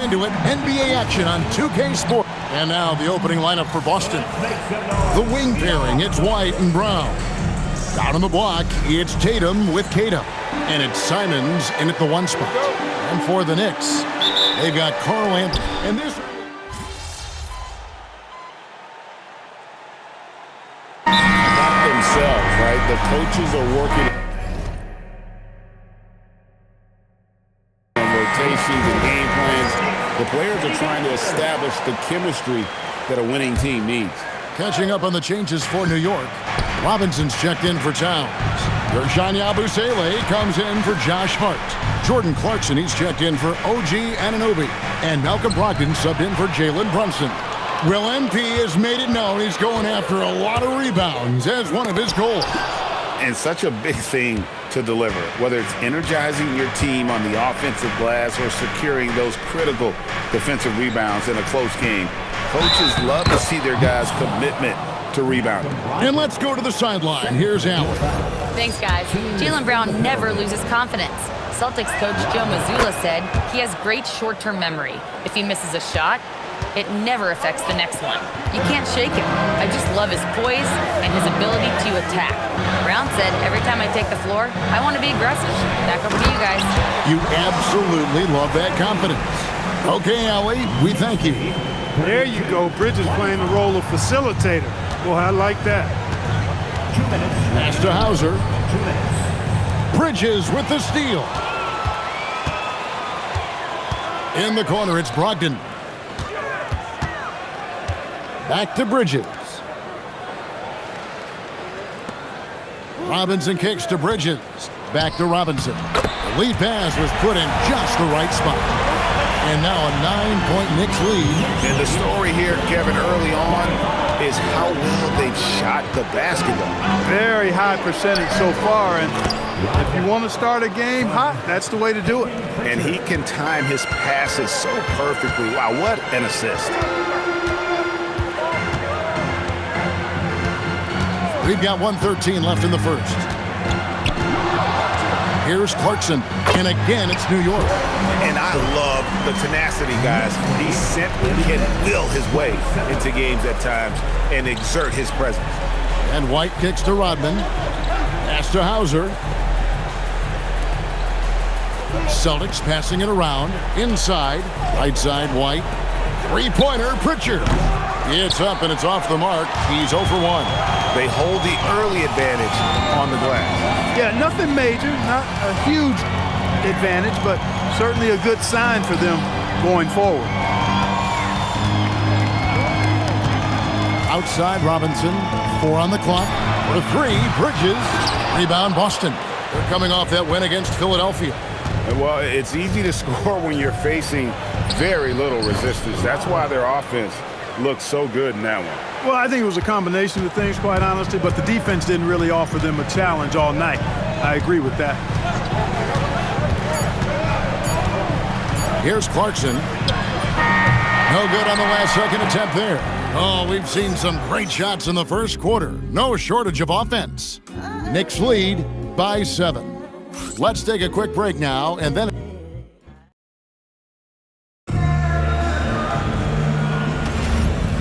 Into it, NBA action on 2K Sport. And now the opening lineup for Boston. The wing pairing, it's White and Brown. Down on the block, it's Tatum with Kata. And it's Simons in at the 1 spot. And for the Knicks, they've got Carl Anthony. And this... Not themselves, right? The coaches are working on rotations and game plans. The players are trying to establish the chemistry that a winning team needs. Catching up on the changes for New York. Robinson's checked in for Towns. Gershon Yabusele comes in for Josh Hart. Jordan Clarkson, he's checked in for OG Anunoby. And Malcolm Brogdon subbed in for Jalen Brunson. Well, MP has made it known he's going after a lot of rebounds as one of his goals. And such a big thing to deliver, whether it's energizing your team on the offensive glass or securing those critical defensive rebounds in a close game. Coaches love to see their guys' commitment to rebounding. And let's go to the sideline. Here's Allen. Thanks, guys. Jaylen Brown never loses confidence. Celtics coach Joe Mazzulla said he has great short-term memory. If he misses a shot, it never affects the next one. You can't shake him. I just love his poise and his ability to attack. Brown said, every time I take the floor, I want to be aggressive. Back over to you guys. You absolutely love that confidence. Okay, Allie, we thank you. There you go. Bridges playing the role of facilitator. Boy, I like that. 2 minutes. Pass to Hauser. 2 minutes. Bridges with the steal. In the corner, it's Brogdon. Back to Bridges. Robinson kicks to Bridges. Back to Robinson. The lead pass was put in just the right spot. And now a 9-point Knicks lead. And the story here, Kevin, early on is how well they've shot the basketball. Very high percentage so far, and if you want to start a game hot, that's the way to do it. And he can time his passes so perfectly. Wow, what an assist. We've got 1:13 left in the first. Here's Clarkson, and again it's New York. And I love the tenacity, guys. He simply can will his way into games at times and exert his presence. And White kicks to Rodman. Pass to Hauser. Celtics passing it around. Inside. Right side, White. Three-pointer, Pritchard. It's up and it's off the mark. He's 0 for 1. They hold the early advantage on the glass. Yeah, nothing major, not a huge advantage, but certainly a good sign for them going forward. Outside Robinson, 4 on the clock. For 3, Bridges. Rebound Boston. They're coming off that win against Philadelphia. Well, it's easy to score when you're facing very little resistance. That's why their offense looks so good in that one. Well, I think it was a combination of things, quite honestly, but the defense didn't really offer them a challenge all night. I agree with that. Here's Clarkson. No good on the last second attempt there. Oh, we've seen some great shots in the first quarter. No shortage of offense. Knicks lead by 7. Let's take a quick break now, and then...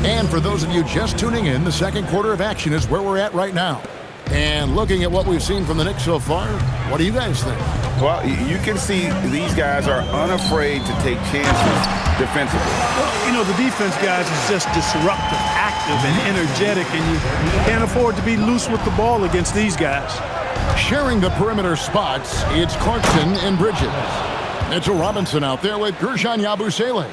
And for those of you just tuning in, the second quarter of action is where we're at right now. And looking at what we've seen from the Knicks so far, what do you guys think? Well, you can see these guys are unafraid to take chances defensively. Well, you know, the defense, guys, is just disruptive, active, and energetic, and you can't afford to be loose with the ball against these guys. Sharing the perimeter spots, it's Clarkson and Bridges. Mitchell Robinson out there with Gershon Yabusele.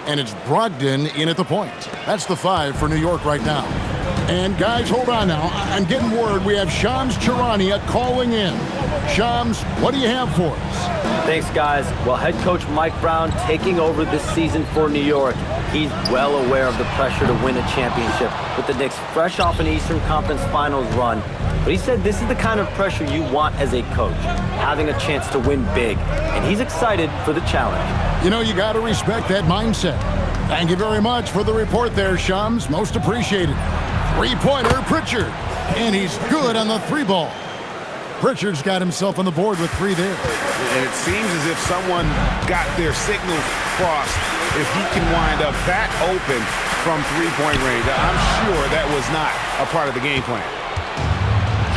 And it's Brogdon in at the point. That's the 5 for New York right now. And guys, hold on now. I'm getting word we have Shams Charania calling in. Shams, what do you have for us? Thanks, guys. Well, head coach Mike Brown taking over this season for New York. He's well aware of the pressure to win a championship with the Knicks fresh off an Eastern Conference Finals run. But he said this is the kind of pressure you want as a coach, having a chance to win big. And he's excited for the challenge. You know, you got to respect that mindset. Thank you very much for the report there, Shams. Most appreciated. Three-pointer, Pritchard. And he's good on the 3-ball. Pritchard's got himself on the board with 3 there. And it seems as if someone got their signals crossed if he can wind up that open from three-point range. I'm sure that was not a part of the game plan.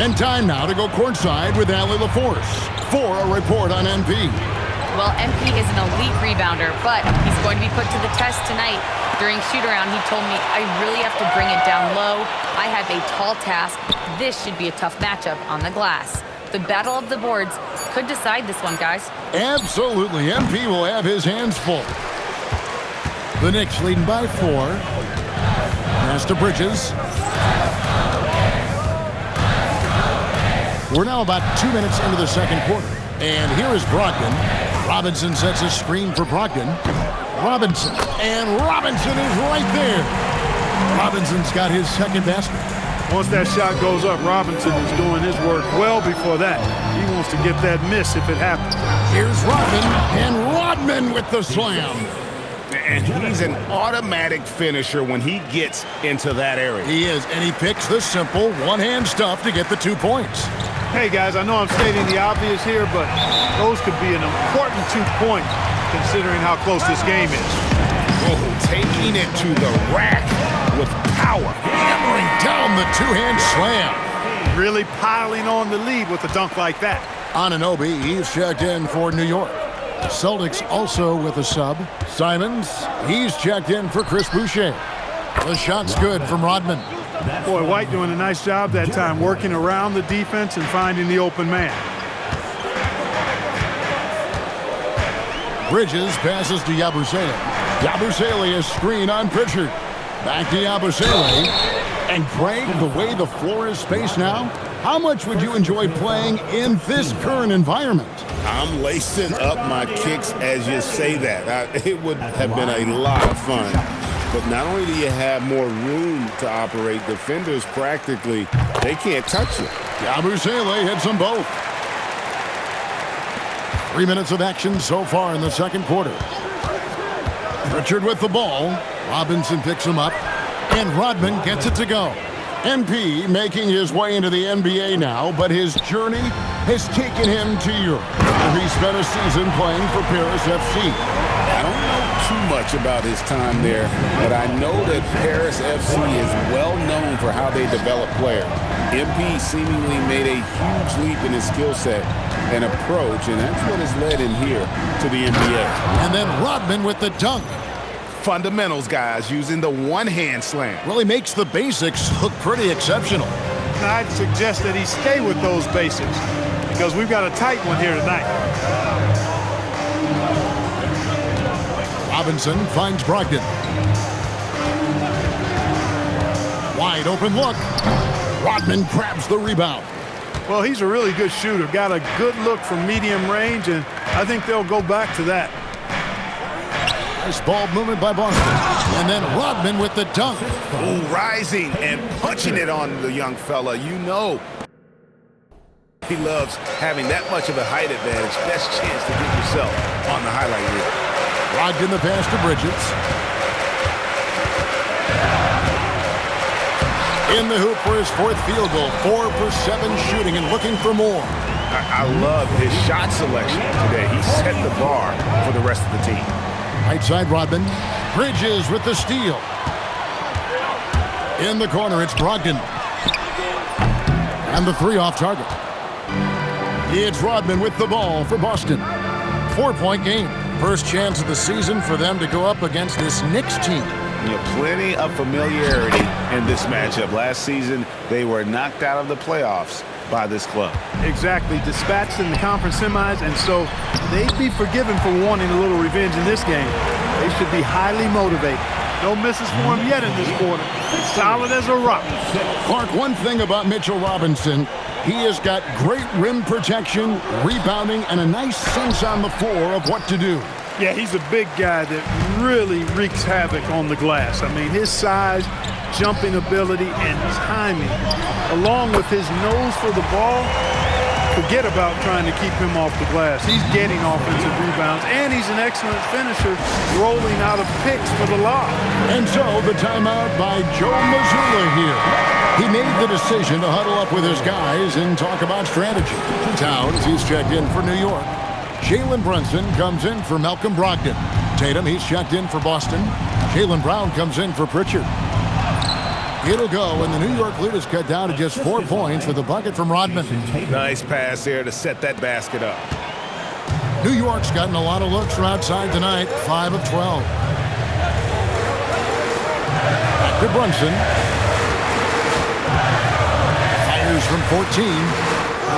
And time now to go courtside with Allie LaForce for a report on MP. Well, MP is an elite rebounder, but he's going to be put to the test tonight. During shoot-around, he told me, I really have to bring it down low. I have a tall task. This should be a tough matchup on the glass. The battle of the boards could decide this one, guys. Absolutely. MP will have his hands full. The Knicks leading by 4. Pass to Bridges. We're now about 2 minutes into the second quarter. And here is Brogdon. Robinson sets a screen for Brogdon. Robinson. And Robinson is right there. Robinson's got his second basket. Once that shot goes up, Robinson is doing his work well before that. He wants to get that miss if it happens. Here's Rodman. And Rodman with the slam. And he's an automatic finisher when he gets into that area. He is. And he picks the simple one-hand stuff to get the 2 points. Hey, guys, I know I'm stating the obvious here, but those could be an important 2 points considering how close this game is. Oh, taking it to the rack with power. Hammering down the two-hand slam. Really piling on the lead with a dunk like that. Anunoby, he's checked in for New York. The Celtics also with a sub. Simons, he's checked in for Chris Boucher. The shot's good from Rodman. Boy, White doing a nice job that time, working around the defense and finding the open man. Bridges passes to Yabusele. Yabusele is screen on Pritchard. Back to Yabusele. And Craig, the way the floor is spaced now, how much would you enjoy playing in this current environment? I'm lacing up my kicks as you say that. It would have been a lot of fun. But not only do you have more room to operate, defenders practically, they can't touch you. Yabusele hits them both. 3 minutes of action so far in the second quarter. Pritchard with the ball. Robinson picks him up. And Rodman gets it to go. MP making his way into the NBA now, but his journey has taken him to Europe, where he spent a season playing for Paris FC. I don't know too much about his time there, but I know that Paris FC is well known for how they develop players. MP seemingly made a huge leap in his skill set and approach, and that's what has led him here to the NBA. And then Rodman with the dunk. Fundamentals, guys, using the one-hand slam. Really makes the basics look pretty exceptional. I'd suggest that he stay with those basics because we've got a tight one here tonight. Robinson finds Brogdon. Wide open look. Rodman grabs the rebound. Well, he's a really good shooter. Got a good look from medium range, and I think they'll go back to that. Nice ball movement by Boston. And then Rodman with the dunk. Ooh, rising and punching it on the young fella. You know he loves having that much of a height advantage. Best chance to get yourself on the highlight reel. Brogdon the pass to Bridges. In the hoop for his 4th field goal. 4 for 7 shooting and looking for more. I love his shot selection today. He set the bar for the rest of the team. Right side Rodman. Bridges with the steal. In the corner, it's Brogdon. And the 3 off target. It's Rodman with the ball for Boston. 4-point game. First chance of the season for them to go up against this Knicks team. Plenty of familiarity in this matchup. Last season, they were knocked out of the playoffs by this club. Exactly. Dispatched in the conference semis, and so they'd be forgiven for wanting a little revenge in this game. They should be highly motivated. No misses for him yet in this quarter. Solid as a rock. Clark, one thing about Mitchell Robinson, he has got great rim protection, rebounding, and a nice sense on the floor of what to do. Yeah, he's a big guy that really wreaks havoc on the glass. I mean, his size, jumping ability, and timing, along with his nose for the ball, forget about trying to keep him off the glass. He's getting offensive rebounds, and he's an excellent finisher, rolling out of picks for the lob. And so the timeout by Joe Mazzulla here. He made the decision to huddle up with his guys and talk about strategy. Towns, he's checked in for New York. Jalen Brunson comes in for Malcolm Brogdon. Tatum, he's checked in for Boston. Jaylen Brown comes in for Pritchard. It'll go, and the New York lead is cut down to just 4 points with a bucket from Rodman. Nice pass there to set that basket up. New York's gotten a lot of looks from outside tonight, 5 of 12. Back to Brunson. Fires from 14.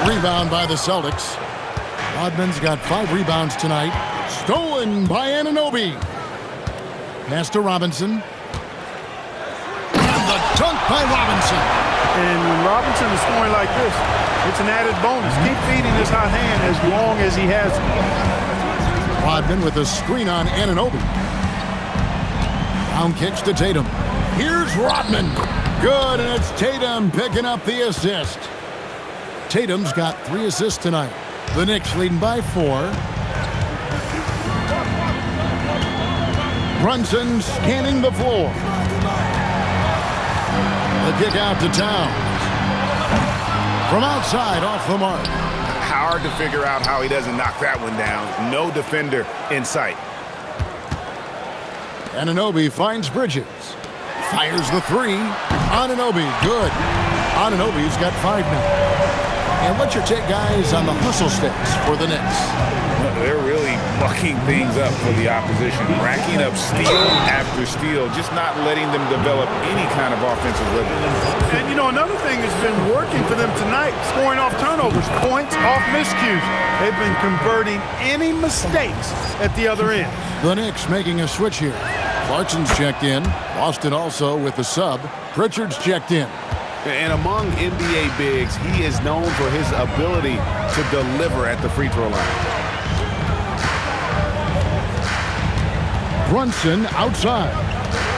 Rebound by the Celtics. Rodman's got 5 rebounds tonight. Stolen by Anunoby. Pass to Robinson. And the dunk by Robinson. And when Robinson is scoring like this, it's an added bonus. Keep feeding his hot hand as long as he has it. Rodman with a screen on Anunoby. Brown kicks to Tatum. Here's Rodman. Good, and it's Tatum picking up the assist. Tatum's got 3 assists tonight. The Knicks leading by 4. Brunson scanning the floor. The kick out to Towns. From outside, off the mark. Hard to figure out how he doesn't knock that one down. No defender in sight. Anunoby finds Bridges. Fires the 3. Anunoby, good. Anunoby's got 5 now. And what's your take, guys, on the hustle stats for the Knicks? They're really mucking things up for the opposition, racking up steal after steal, just not letting them develop any kind of offensive rhythm. And, you know, another thing that's been working for them tonight, scoring off turnovers, points off miscues. They've been converting any mistakes at the other end. The Knicks making a switch here. Clarkson's checked in. Boston also with the sub. Pritchard's checked in. And among NBA bigs, he is known for his ability to deliver at the free throw line. Brunson outside.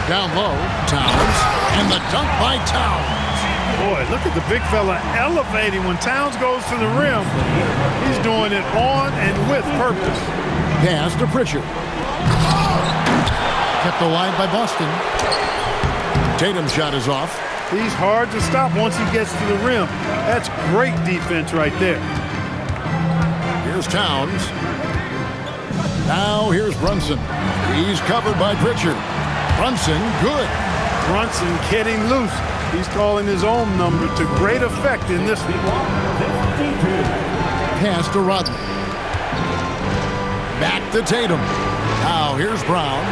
Down low, Towns. And the dunk by Towns. Boy, look at the big fella elevating when Towns goes to the rim. He's doing it on and with purpose. Pass to Pritchard. Kept alive by Boston. Tatum's shot is off. He's hard to stop once he gets to the rim. That's great defense right there. Here's Towns. Now here's Brunson. He's covered by Pritchard. Brunson, good. Brunson getting loose. He's calling his own number to great effect in this one. Pass to Rodman. Back to Tatum. Now here's Brown.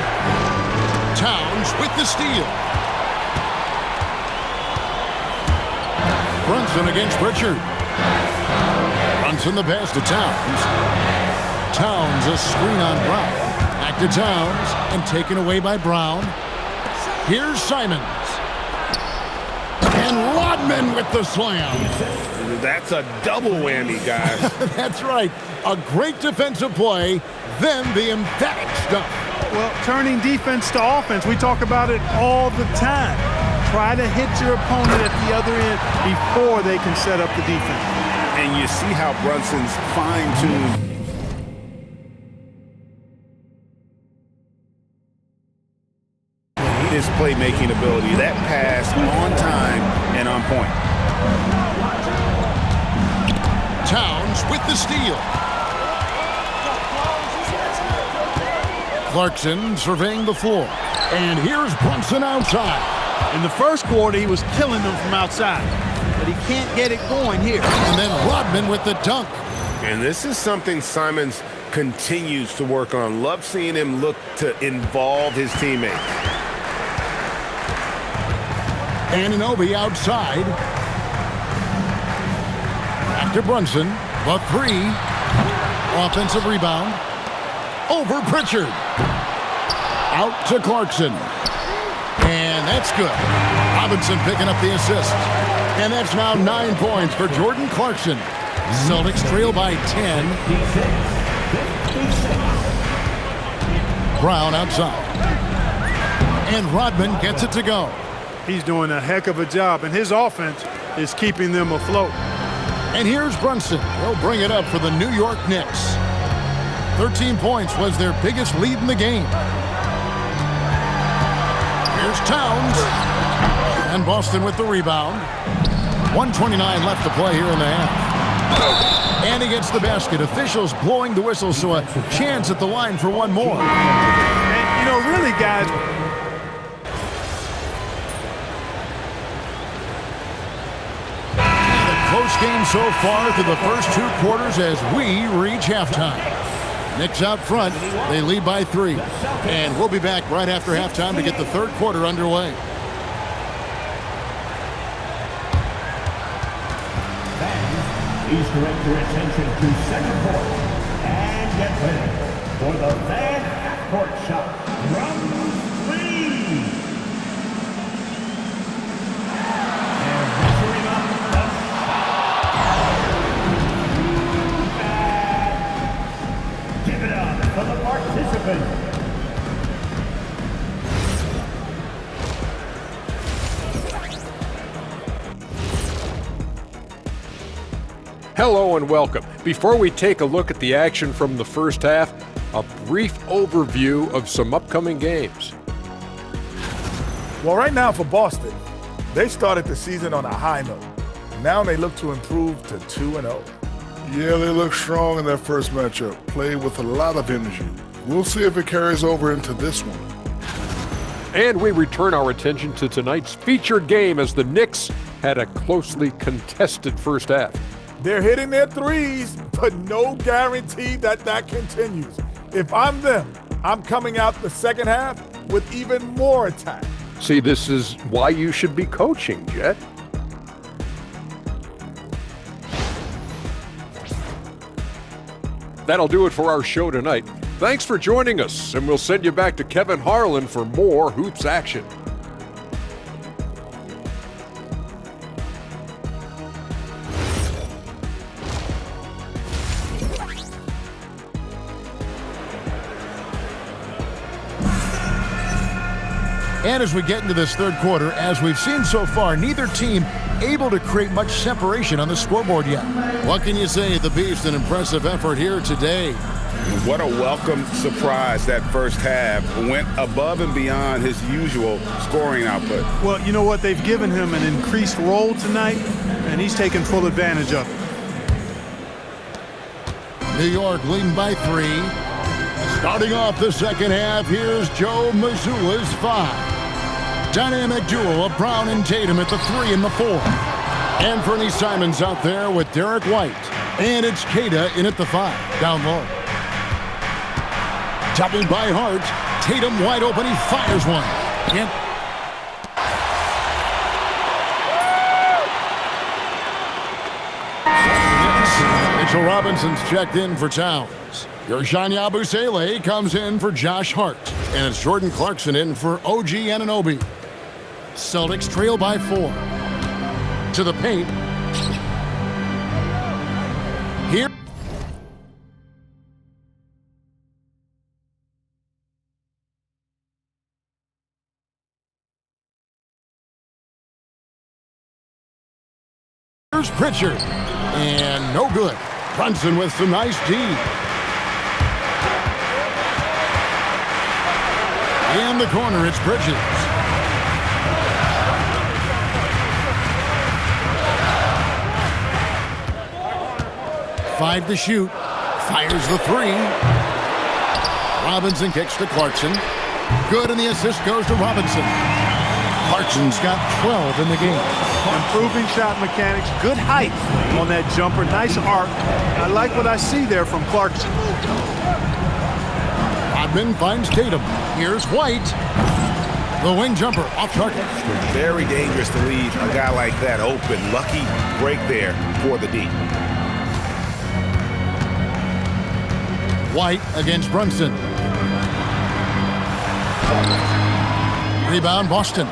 Towns with the steal. Brunson against Pritchard. Brunson the pass to Towns. Towns a screen on Brown. Back to Towns and taken away by Brown. Here's Simons. And Rodman with the slam. That's a double whammy, guys. That's right. A great defensive play, then the emphatic stuff. Well, turning defense to offense, we talk about it all the time. Try to hit your opponent at the other end before they can set up the defense. And you see how Brunson's fine-tuned his playmaking ability. That pass on time and on point. Towns with the steal. Clarkson surveying the floor. And here's Brunson outside. In the first quarter, he was killing them from outside, but he can't get it going here. And then Rodman with the dunk. And this is something Simons continues to work on. Love seeing him look to involve his teammates. Anunoby outside. Back to Brunson. The 3. Offensive rebound. Over Pritchard. Out to Clarkson. And that's good. Robinson picking up the assist. And that's now 9 points for Jordan Clarkson. Celtics trail by 10. Brown outside. And Rodman gets it to go. He's doing a heck of a job, and his offense is keeping them afloat. And here's Brunson. He'll bring it up for the New York Knicks. 13 points was their biggest lead in the game. Here's Towns. And Boston with the rebound. 1:29 left to play here in the half. And he gets the basket. Officials blowing the whistle, so a chance at the line for one more. And, you know, really, guys, close game so far through the first 2 quarters as we reach halftime. Knicks out front. They lead by 3. And we'll be back right after halftime to get the third quarter underway. Please direct your attention to second court and get ready for the Van Half-Court Shot. Round 3. And measuring up the shot. Give it up for the participants. Hello and welcome. Before we take a look at the action from the first half, a brief overview of some upcoming games. Well, right now for Boston, they started the season on a high note. Now they look to improve to 2-0. Yeah, they look strong in their first matchup, played with a lot of energy. We'll see if it carries over into this one. And we return our attention to tonight's featured game as the Knicks had a closely contested first half. They're hitting their threes, but no guarantee that that continues. If I'm them, I'm coming out the second half with even more attack. See, this is why you should be coaching, Jet. That'll do it for our show tonight. Thanks for joining us, and we'll send you back to Kevin Harlan for more hoops action. And as we get into this third quarter, as we've seen so far, neither team able to create much separation on the scoreboard yet. What can you say? The Beast, an impressive effort here today. What a welcome surprise that first half. Went above and beyond his usual scoring output. well, you know what? They've given him an increased role tonight, and he's taken full advantage of it. New York leading by 3. Starting off the second half, here's Joe Mazzulla's 5. Dynamic duo of Brown and Tatum at the 3 and the 4. Anthony Simons out there with Derek White. And it's Queta in at the 5, down low. Doubled by Hart. Tatum wide open, he fires one. Can't. Mitchell Robinson's checked in for Towns. Gershon Yabusele comes in for Josh Hart. And it's Jordan Clarkson in for OG Anunoby. Celtics trail by 4. To the paint. Here. Here's Pritchard. And no good. Brunson with some nice D. In the corner, it's Bridges. Five to shoot. Fires the 3. Robinson kicks to Clarkson. Good, and the assist goes to Robinson. Clarkson's got 12 in the game. Improving shot mechanics, good height on that jumper, nice arc. I like what I see there from Clarkson. Rodman finds Tatum. Here's White. The wing jumper off target. Very dangerous to leave a guy like that open. Lucky break there for the D. White against Brunson. Rebound Boston.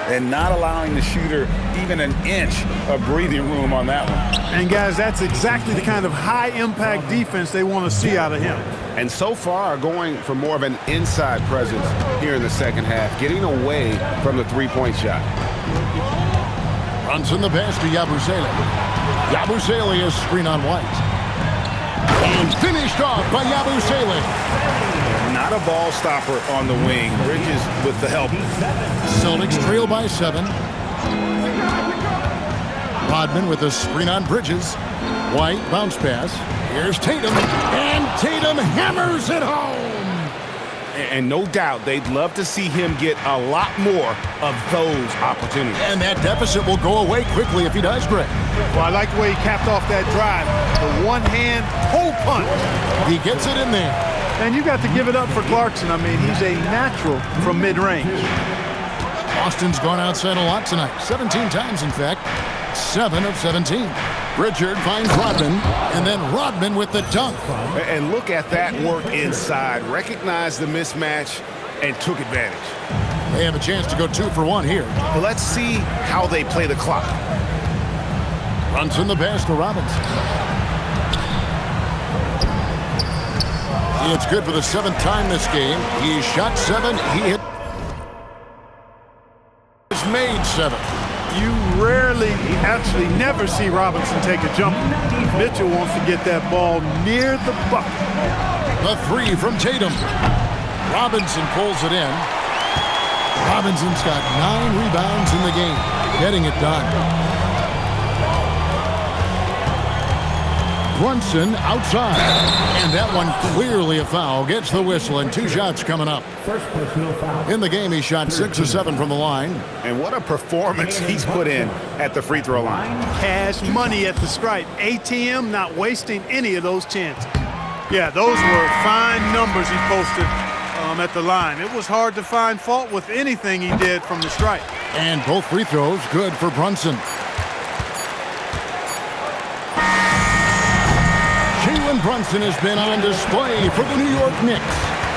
And not allowing the shooter even an inch of breathing room on that one. And guys, that's exactly the kind of high-impact defense they want to see out of him. And so far, going for more of an inside presence here in the second half, getting away from the three-point shot. Brunson the pass to Yabusele. Yabusele is screen on White. And finished off by Yabusele. Not a ball stopper on the wing. Bridges with the help. Celtics trail by 7. Rodman with a screen on Bridges. White, bounce pass. Here's Tatum, and Tatum hammers it home. And no doubt they'd love to see him get a lot more of those opportunities. And that deficit will go away quickly if he does, Greg. Well, I like the way he capped off that drive. The one-hand toe punch. He gets it in there. And you got to give it up for Clarkson. I mean, he's a natural from mid-range. Austin's gone outside a lot tonight. 17 times, in fact. 7 of 17. Pritchard finds Rodman, and then Rodman with the dunk. And look at that work inside. Recognized the mismatch and took advantage. They have a chance to go 2 for 1 here. But let's see how they play the clock. Brunson the pass to Robinson. It's good for the 7th time this game. He shot 7. He hit. He's made 7. You rarely, actually never see Robinson take a jumper. Mitchell wants to get that ball near the bucket. The 3 from Tatum. Robinson pulls it in. Robinson's got 9 rebounds in the game, getting it done. Brunson outside, and that one clearly a foul. Gets the whistle, and 2 shots coming up. First personal foul. In the game, he shot 6 of 7 from the line. And what a performance he's put in at the free throw line. Cash money at the stripe. ATM not wasting any of those chances. Yeah, those were fine numbers he posted at the line. It was hard to find fault with anything he did from the stripe. And both free throws good for Brunson. Jalen Brunson has been on display for the New York Knicks.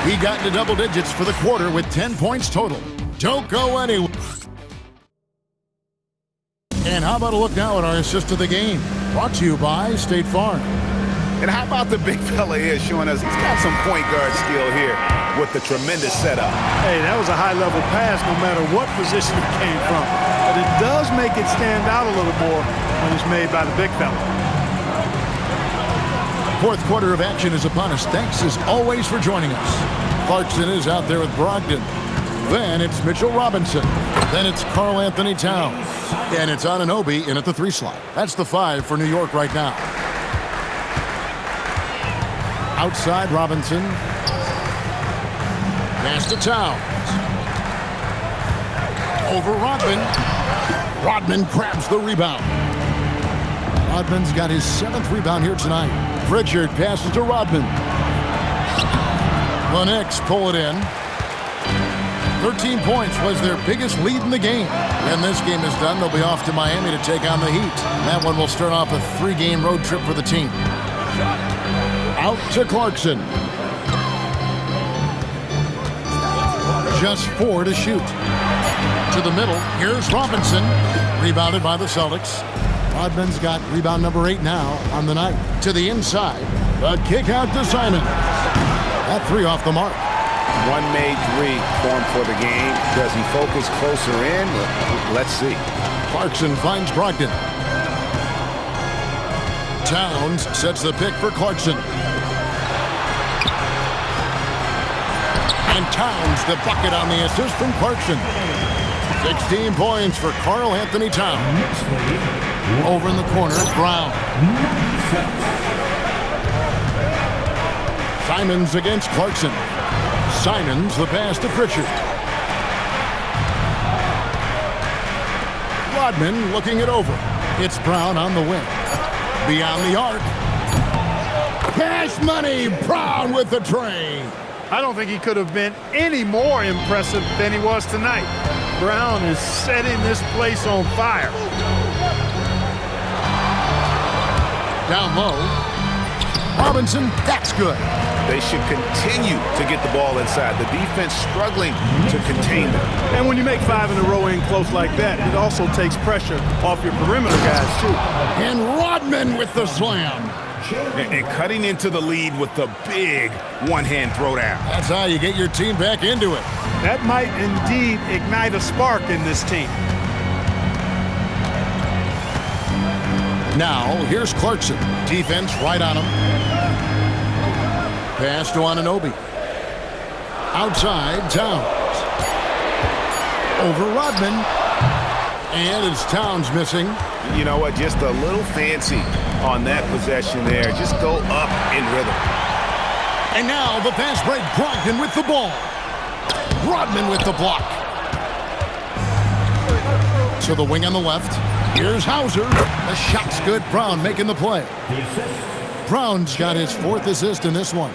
He got into double digits for the quarter with 10 points total. Don't go anywhere. And how about a look now at our assist of the game? Brought to you by State Farm. And how about the big fella here showing us he's got some point guard skill here with the tremendous setup. Hey, that was a high-level pass no matter what position it came from. But it does make it stand out a little more when it's made by the big fella. 4th quarter of action is upon us. Thanks as always for joining us. Clarkson is out there with Brogdon. Then it's Mitchell Robinson. Then it's Karl Anthony Towns. And it's Anunoby in at the 3 slot. That's the 5 for New York right now. Outside Robinson. Pass to Towns. Over Rodman. Rodman grabs the rebound. Rodman's got his 7th rebound here tonight. Pritchard passes to Rodman. The Knicks pull it in. 13 points was their biggest lead in the game. When this game is done, they'll be off to Miami to take on the Heat. That one will start off a 3-game road trip for the team. Out to Clarkson. Just 4 to shoot. To the middle, here's Robinson. Rebounded by the Celtics. Rodman's got rebound number 8 now on the night. To the inside. The kick out to Simon. That 3 off the mark. One made 3 formed for the game. Does he focus closer in? Let's see. Clarkson finds Brogdon. Towns sets the pick for Clarkson. And Towns the bucket on the assist from Clarkson. 16 points for Karl Anthony Towns. Over in the corner, Brown. Simons against Clarkson. Simons the pass to Pritchard. Rodman looking it over. It's Brown on the wing. Beyond the arc. Cash money, Brown with the tray. I don't think he could have been any more impressive than he was tonight. Brown is setting this place on fire. Down low. Robinson, that's good. They should continue to get the ball inside. The defense struggling to contain them. And when you make 5 in a row in close like that, it also takes pressure off your perimeter guys, too. And Rodman with the slam. And cutting into the lead with the big one-hand throwdown. That's how you get your team back into it. That might indeed ignite a spark in this team. Now, here's Clarkson. Defense right on him. Pass to Anunoby. Outside, Towns. Over Rodman. And it's Towns missing. You know what? Just a little fancy on that possession there. Just go up in rhythm. And now the fast break, Brogdon with the ball. Rodman with the block. To the wing on the left. Here's Hauser. The shot's good. Brown making the play. Brown's got his 4th assist in this one.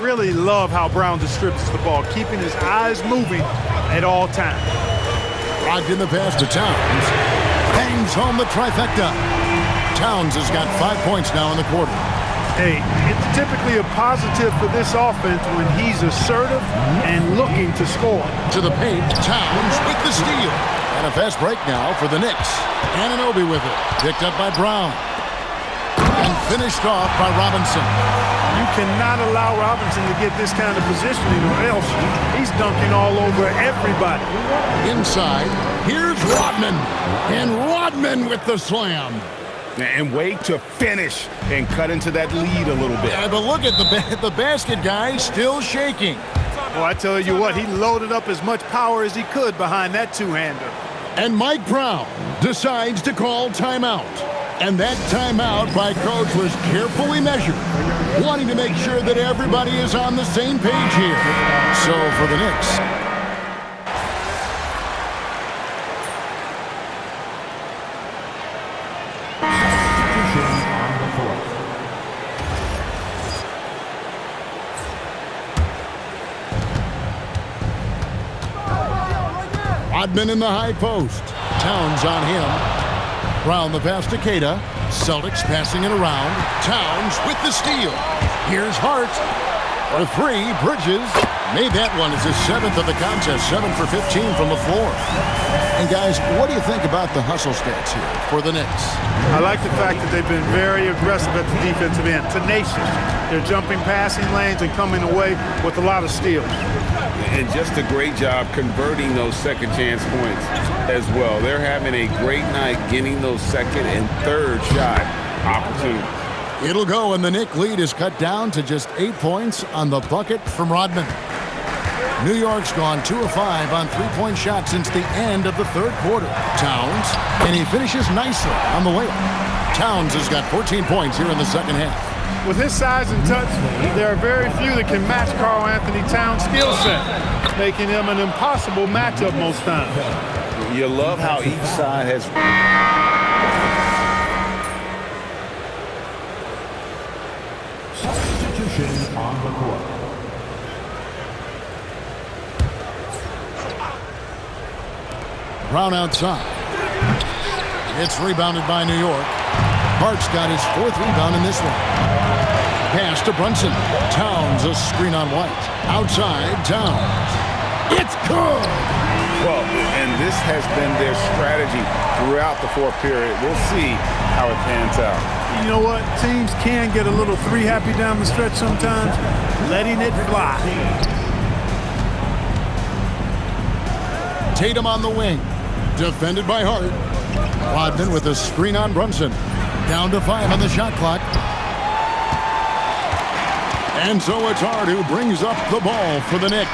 Really love how Brown distributes the ball, keeping his eyes moving at all times. Brogdon the pass to Towns. Bangs home the trifecta. Towns has got 5 points now in the quarter. Hey, it's typically a positive for this offense when he's assertive and looking to score. To the paint, Towns with the steal. And a fast break now for the Knicks. Anunoby with it. Picked up by Brown. And finished off by Robinson. You cannot allow Robinson to get this kind of positioning or else he's dunking all over everybody. Inside, here's Rodman. And Rodman with the slam. And wait to finish and cut into that lead a little bit. Yeah, but look at the basket guy still shaking. Well, I tell you what, he loaded up as much power as he could behind that two-hander. And Mike Brown decides to call timeout. And that timeout by Coach was carefully measured, wanting to make sure that everybody is on the same page here. So for the Knicks, Rodman in the high post. Towns on him. Brown the pass to Queta. Celtics passing it around. Towns with the steal. Here's Hart. For 3, Bridges made that one. It's his 7th of the contest. 7 for 15 from the floor. And guys, what do you think about the hustle stats here for the Knicks? I like the fact that they've been very aggressive at the defensive end. Tenacious. They're jumping passing lanes and coming away with a lot of steals. And just a great job converting those second chance points as well. They're having a great night getting those second and third shot opportunities. It'll go, and the Knick lead is cut down to just 8 points on the bucket from Rodman. New York's gone 2 of 5 on three-point shots since the end of the third quarter. Towns, and he finishes nicely on the layup. Towns has got 14 points here in the second half. With his size and touch, there are very few that can match Karl Anthony Towns' skill set, making him an impossible matchup most times. You love how each side has... Substitution on the court. Brown outside. It's rebounded by New York. Hart's got his 4th rebound in this one. Pass to Brunson. Towns, a screen on White. Outside, Towns. It's good! Well, and this has been their strategy throughout the fourth period. We'll see how it pans out. You know what? Teams can get a little three-happy down the stretch sometimes, letting it fly. Tatum on the wing. Defended by Hart. Rodman with a screen on Brunson. Down to 5 on the shot clock. And so it's Hart who brings up the ball for the Knicks.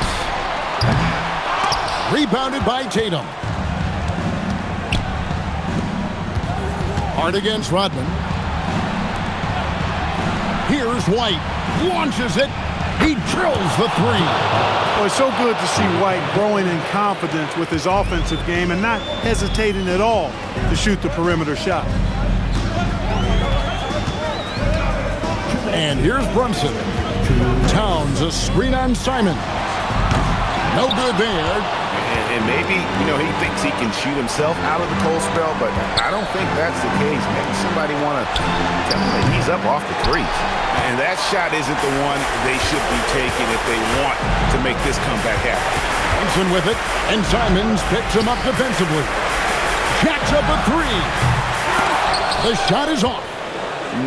Rebounded by Tatum. Hart against Rodman. Here's White. Launches it. He drills the 3. Well, it's so good to see White growing in confidence with his offensive game and not hesitating at all to shoot the perimeter shot. And here's Brunson. Towns, a screen on Simon. No good there. And maybe, he thinks he can shoot himself out of the cold spell, but I don't think that's the case. Maybe somebody want to tell him that he's up off the threes. And that shot isn't the one they should be taking if they want to make this comeback happen. Brunson with it, and Simons picks him up defensively. Jacks up a 3. The shot is off.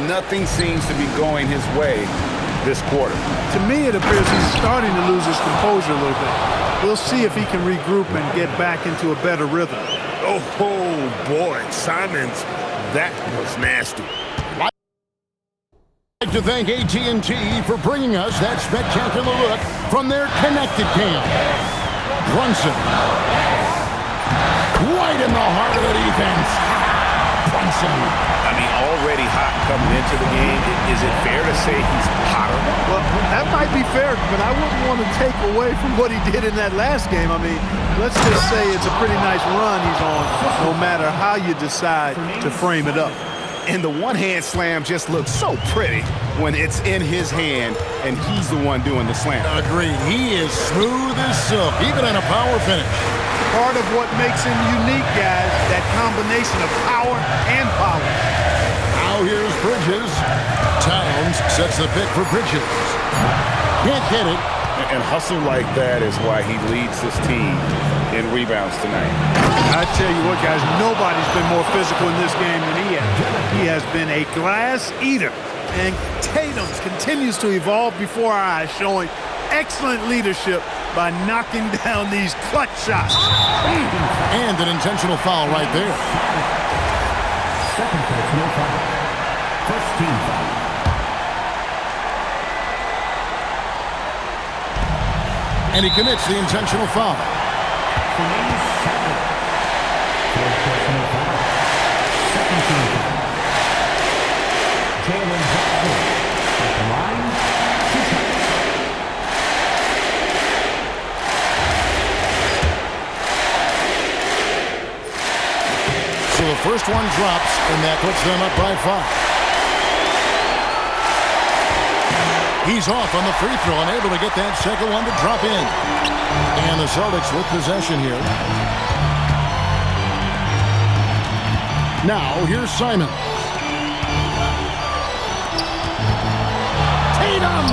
Nothing seems to be going his way this quarter. To me, it appears he's starting to lose his composure a little bit. We'll see if he can regroup and get back into a better rhythm. Oh, boy, Simons, that was nasty. I'd like to thank AT&T for bringing us that spectacular look from their connected cam. Brunson. Right in the heart of the defense. Robinson. I mean, already hot coming into the game. Is it fair to say he's hotter? Well, that might be fair, but I wouldn't want to take away from what he did in that last game. I mean, let's just say it's a pretty nice run he's on, no matter how you decide to frame it up. And the one-hand slam just looks so pretty when it's in his hand and he's the one doing the slam. Agreed. He is smooth as silk, even in a power finish. Part of what makes him unique, guys, that combination of power and power. Now here's Bridges. Towns sets the pick for Bridges. Can't get it. And hustle like that is why he leads his team in rebounds tonight. I tell you what, guys, nobody's been more physical in this game than he has. He has been a glass eater. And Tatum continues to evolve before our eyes, showing excellent leadership by knocking down these clutch shots. And an intentional foul right there. Second personal foul. First team foul. And he commits the intentional foul. Fourth personal foul. Second team foul. Jalen Jackson at the line. 2 shots. So the first one drops, and that puts them up by 5. He's off on the free throw, unable to get that second one to drop in. And the Celtics with possession here. Now, here's Simon. Tatum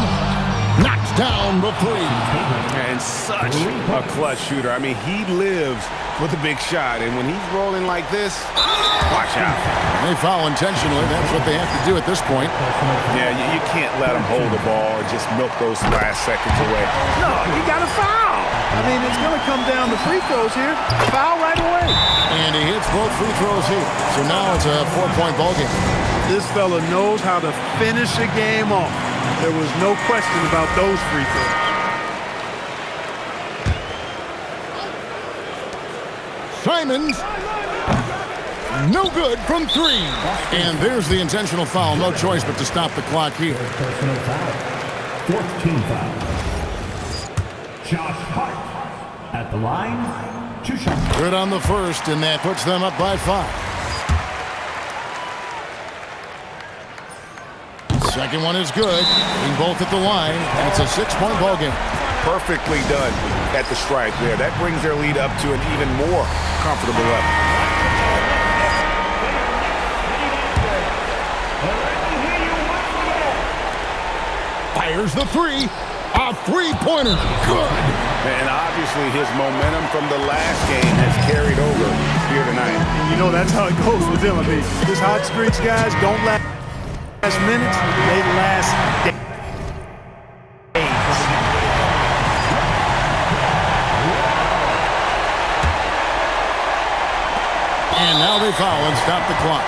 knocks down the 3. And such a clutch shooter. I mean, he lives with a big shot. And when he's rolling like this, watch out. They foul intentionally. That's what they have to do at this point. Yeah, you can't let him hold the ball and just milk those last seconds away. No, you got to foul. I mean, it's going to come down to free throws here. Foul right away. And he hits both free throws here. So now it's a 4-point ball game. This fella knows how to finish a game off. There was no question about those free throws. Simons, no good from 3. And there's the intentional foul. No choice but to stop the clock here. Personal foul. Fourth team foul. Josh Hart at the line. 2 shots. Good on the first, and that puts them up by 5. Second one is good. Being both at the line, and it's a 6-point ball game. Perfectly done at the stripe there. That brings their lead up to an even more comfortable level. Fires the 3. A 3-pointer. Good. And obviously his momentum from the last game has carried over here tonight. You know, that's how it goes with them. I mean, these hot streaks, guys, don't last minutes. They last days. And now they foul and stop the clock.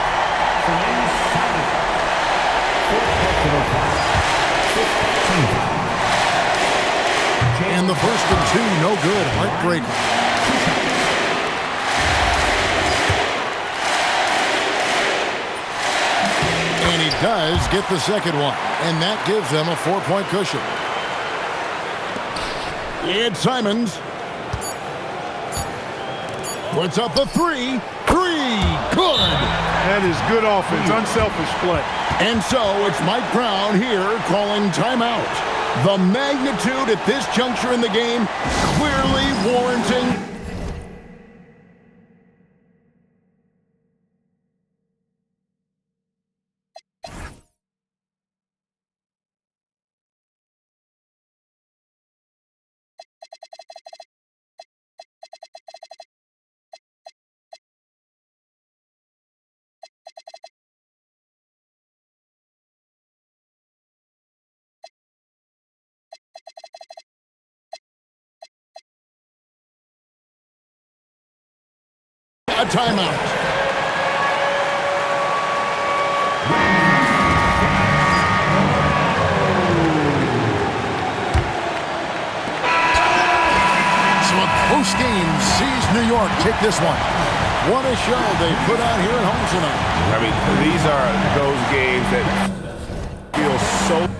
And the first of 2, no good. Heartbreaker. And he does get the second one. And that gives them a 4-point cushion. It's Simons. Puts up a 3. 3. Good. That is good offense. Unselfish play. And so it's Mike Brown here calling timeout. The magnitude at this juncture in the game clearly warranting. A timeout. So a close game sees New York take this one. What a show they put on here at home tonight. I mean, these are those games that feel so